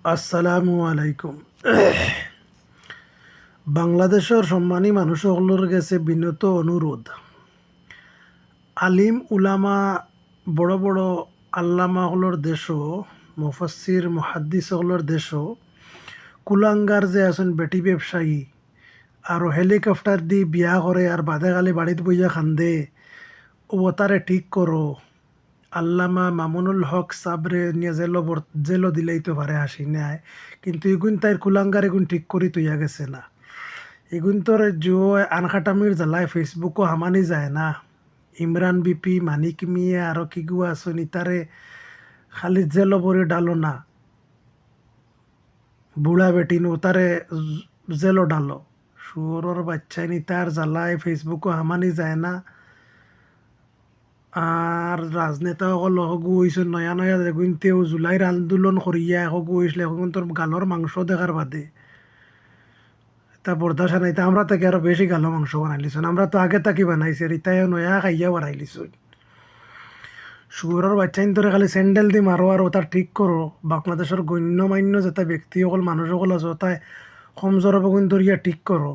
আসসালামু আলাইকুম। বাংলাদেশের সম্মানী মানুষসকলের কাছে বিনত অনুরোধ, আলিম উলামা বড় বড় আল্লামাসকলের দেশও, মুফাসসির মুহাদ্দিসকলের দেশও কুলাঙ্গার যে আছেন বেটি ব্যবসায়ী আর হেলিকপ্টার দি বিয়া করে আর বাদে খালি বাড়িত বইয়া খান্দে, ও তারে ঠিক করো। আল্লামা মামুনুল হক সাবরে নিয়ে জেলো দিলেই তো পারে হাসি নেয়, কিন্তু এগুন তাইর কুলাঙ্গার এগুন ঠিক করি তুইয়া গেছে না। এগুন তোর জো আনখাটামির জ্বালায় ফেসবুকও হামানি যায় না। ইমরান বিপি মানিক মিয়ে আরো কিগু আসুন ইতারে খালি জেলো বরে ডালো না, বুড়া বেটিন ও তারে জেলো ডালো। শুয়োরের বাচ্চাই নি তার জ্বালায় ফেসবুকও হামানি যায় না। আর রাজনেতা সকল হগু হইছে নয়া নয়া যেগুনতেও জুলাইর আন্দোলন করিয়া হগু হইসলে এখন তোর গালর মাংস দেখার বাদে তা বরদাসা নাই, তা আমরা তাকে আরো বেশি গালো মাংস বানাইলিছুন। আমরা তো আগে তাকি বানাইছি আর ইতাই নয়া খাইয়া বানাইলিছুন। শুয়োরের বাচ্চাইন তোরে খালি স্যান্ডেল দি মারো আর ওটা ঠিক করো। বাংলাদেশের গণ্যমান্য যেটা ব্যক্তি সকল মানুষ সকল আছে তাই কমজোর বগুন ধরিয়া ঠিক করো।